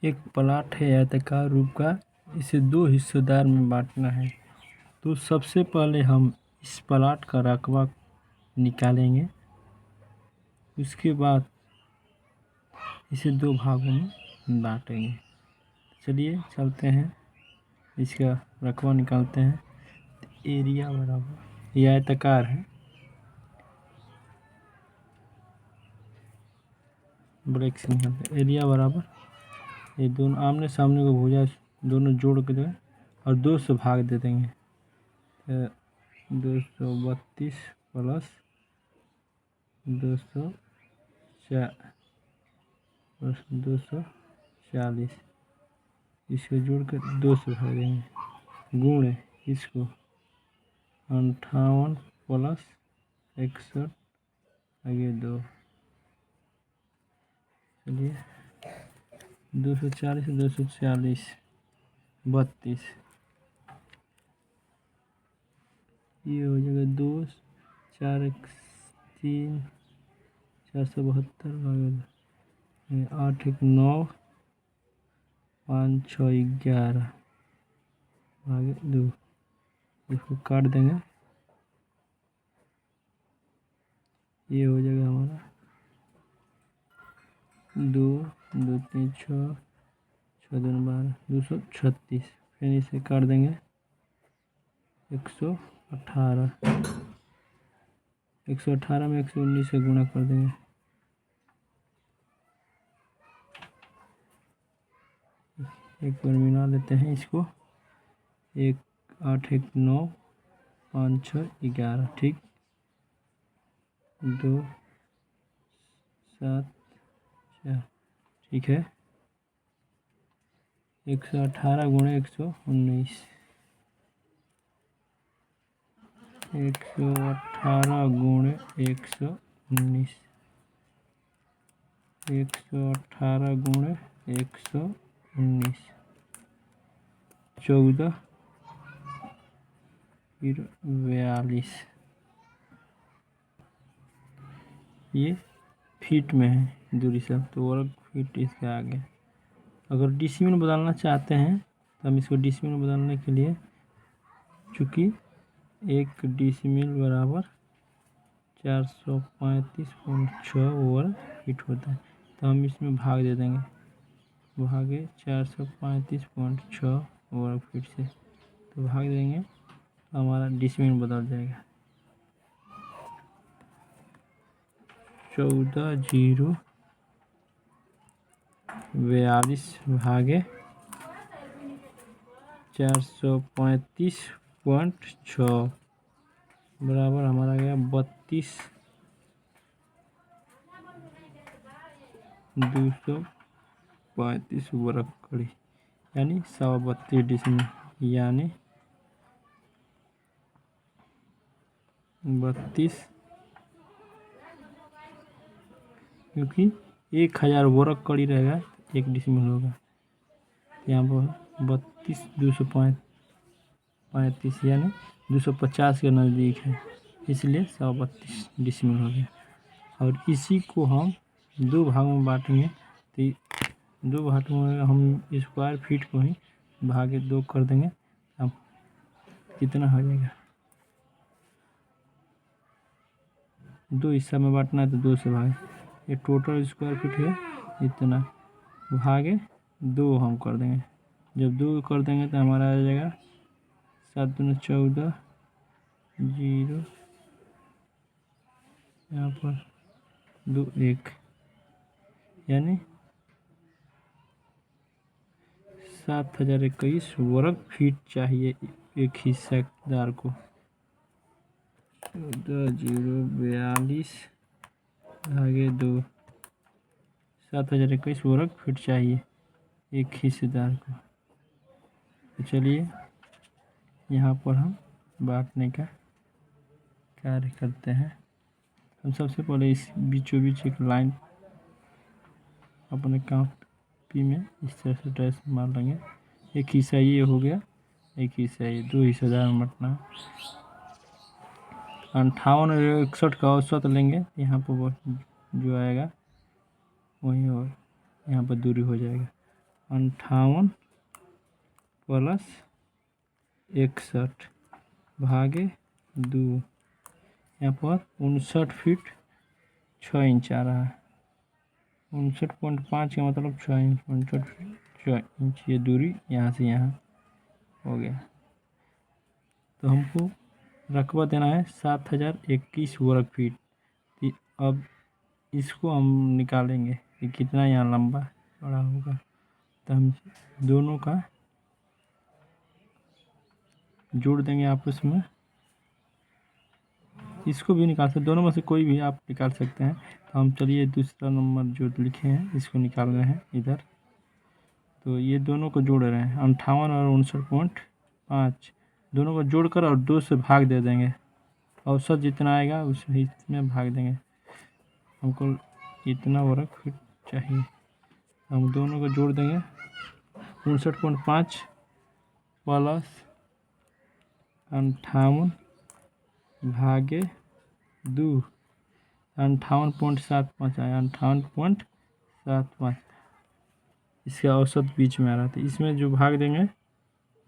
एक प्लॉट है आयताकार रूप का, इसे दो हिस्सेदार में बांटना है। तो सबसे पहले हम इस प्लॉट का रकबा निकालेंगे, उसके बाद इसे दो भागों में बांटेंगे। चलिए चलते हैं, इसका रकबा निकालते हैं। एरिया बराबर, ये आयताकार है, ब्रेक से निकालते हैं। एरिया बराबर ये दोनों आमने सामने को भुजा दोनों जोड़ के देंगे और 2 से भाग दे देंगे। 232 प्लस 240, इसको जोड़ कर 2 से भाग देंगे, गुण इसको 58 प्लस 61 आगे 2, चलिए 240 240 32, ये हो जाएगा 2 4 1 3 472 8 1 9 5 6 11 आगे 2, इसको काट देंगे। ये हो जाएगा हमारा 2 2 3 6 6 2 12 236। फिर इसे काट देंगे 118 में 119 से गुणा कर देंगे। एक बार मिला लेते हैं इसको, 1 8 1 9 5 6 11, ठीक 2 7 4, ठीक है। 118 गुणे 119, 118 गुणे 119, 118 गुणे 119, 14 फिर 42। ये फीट में है दूरी सब, तो वर्ग फीट इसके आगे। अगर डिसिमल में बदलना चाहते हैं तो हम इसको डिसिमल में बदलने के लिए, चूँकि 1 डिसिमल बराबर 435.6 वर्ग फीट होता है, तो हम इसमें भाग दे देंगे, भागे 435.6 वर्ग फीट से, तो भाग देंगे तो हमारा डिसिमल में बदल जाएगा। 14,042 भागे 435.6 बराबर हमारा गया 32,235 वर्ग कड़ी, यानी 32 डिसिमल, यानी 32, क्योंकि 1000 वर्ग कड़ी रहेगा 1 डिसिमल होगा, यहाँ पर 32,235 यानी 250 के नज़दीक है, इसलिए 132 डिसिमल हो गया। और इसी को हम दो भागों में बांटेंगे, तो दो भागों में हम स्क्वायर फीट को ही भागे 2 कर देंगे। अब कितना हो जाएगा, 2 हिस्सा में बांटना है तो 2 से भागे, ये टोटल स्क्वायर फीट है इतना, भागे 2 हम कर देंगे। जब 2 कर देंगे तो हमारा आ जाएगा 7 दूनी 14, 0 यहाँ पर 2 1, यानी 7021 वर्ग फीट चाहिए एक हिस्सेदार को। 14,042 भागे 2, 7021 वर्ग फीट चाहिए एक हिस्सेदार को। तो चलिए यहाँ पर हम बांटने का कार्य करते हैं। हम सबसे पहले इस बीचों बीच एक लाइन अपने कॉपी में इस तरह से ट्रेस मार लेंगे। एक हिस्सा ये हो गया, एक हिस्सा ये, 2 हिस्सेदार में बांटना। 58 और 61 का औसत लेंगे, यहाँ पर जो आएगा वही होगा यहाँ पर दूरी हो जाएगा 58 प्लस 61 भागे 2। यहाँ पर 59 फीट 6 इंच आ रहा है। 59.5 का मतलब 6 इंच, 59 फीट 6 इंच ये दूरी यहाँ से यहाँ हो गया। तो हमको रकबा देना है 7021 वर्ग फीट। अब इसको हम निकालेंगे कि कितना यहाँ लंबा चौड़ा होगा। तो हम दोनों का जोड़ देंगे आपस में। इसको भी निकाल सकते, दोनों में से कोई भी आप निकाल सकते हैं। तो हम चलिए दूसरा नंबर जो लिखे हैं इसको निकाल रहे हैं इधर। तो ये दोनों को जोड़ रहे हैं 58 और 59.5 दोनों को जोड़कर और 2 से भाग दे देंगे। औसत जितना आएगा उसमें भाग देंगे। हमको इतना वर्ग फीट चाहिए, हम दोनों को जोड़ देंगे 59.5 प्लस 58 भागे 2। 58.75 आया, 58.75 इसका औसत बीच में आ रहा था। इसमें जो भाग देंगे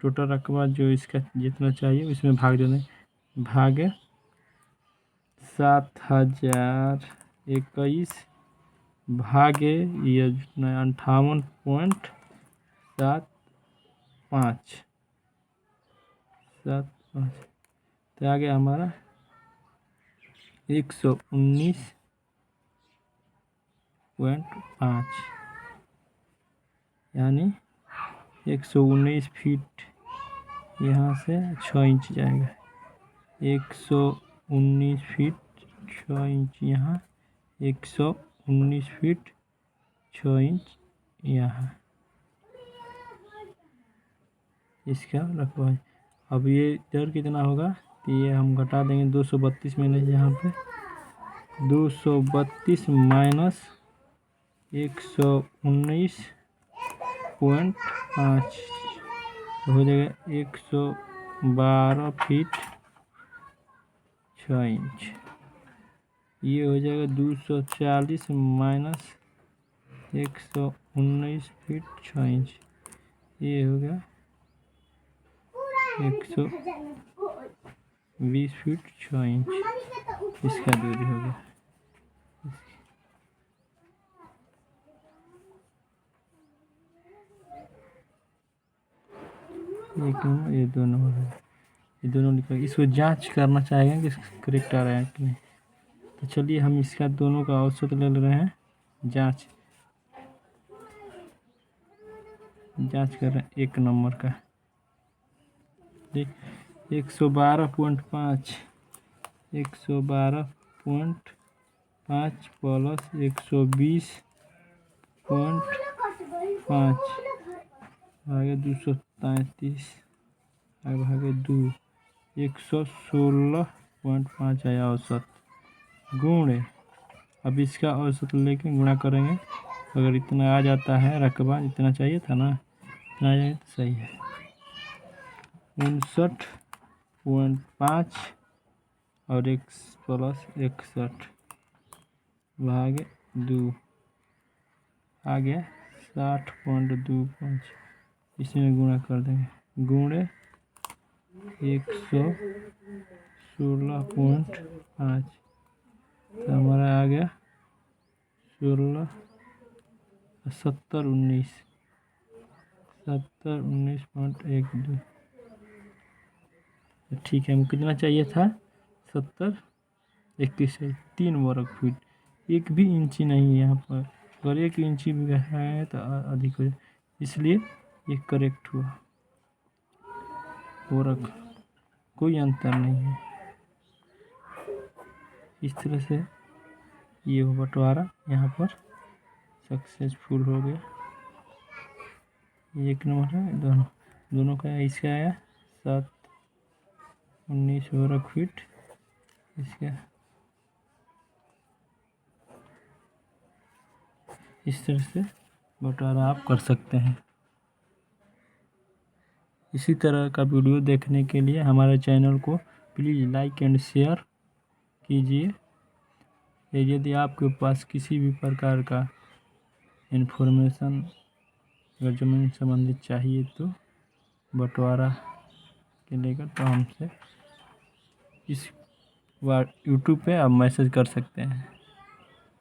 टोटल रकबा जो इसका जितना चाहिए उसमें भाग देंगे। भागे 7021 भागे ये जितना 58.75 तो आ गया हमारा 119.5 यानी 119 फीट यहाँ से 6 इंच जाएगा। 119 फीट 6 इंच यहाँ, 119 फीट 6 इंच यहाँ इसका रकबा है। अब ये इधर कितना होगा तो ये हम घटा देंगे 232 में नहीं, यहाँ पे 232 माइनस 119.5 हो जाएगा 112 फीट 6 इंच। ये हो जाएगा 240 माइनस 119 फीट 6 इंच, ये हो गया 120 फीट 6 इंच इसका दूरी हो गया। एक नंबर ये 2 नंबर है, ये दोनों लिखा। इसको जांच करना चाहेंगे कि करेक्ट आ रहा है कि नहीं। तो चलिए हम इसका दोनों का औसत ले रहे हैं, जांच कर रहे हैं। एक नंबर का देख 112.5 प्लस 120.5 भागे 233 भागे 2 116.5 आया औसत गुणे। अब इसका औसत लेके गुणा करेंगे। अगर इतना आ जाता है रकबा जितना चाहिए था ना, इतना आ जाए तो सही है। 59.5 और 1 प्लस 61 भागे 2 आ गया 60.25। इसमें गुणा कर देंगे, गुणे 116.5 तो हमारा आ गया 7019.12। ठीक है, हमको कितना चाहिए था 7021 3 वर्ग फीट। एक भी इंची नहीं है यहाँ पर, अगर 1 इंची भी है तो अधिक हो जाए, इसलिए ये करेक्ट हुआ। वर्ग कोई अंतर नहीं है। इस तरह से ये बंटवारा यहाँ पर सक्सेसफुल हो गया। एक नंबर है दोनों का। इसका आया 719 वर्ग फीट, इसका इस तरह से बंटवारा आप कर सकते हैं। इसी तरह का वीडियो देखने के लिए हमारे चैनल को प्लीज़ लाइक एंड शेयर कीजिए। यदि आपके पास किसी भी प्रकार का इन्फॉर्मेशन अगर ज़मीन संबंधित चाहिए तो बंटवारा के लेकर तो हमसे इस यूट्यूब पे आप मैसेज कर सकते हैं।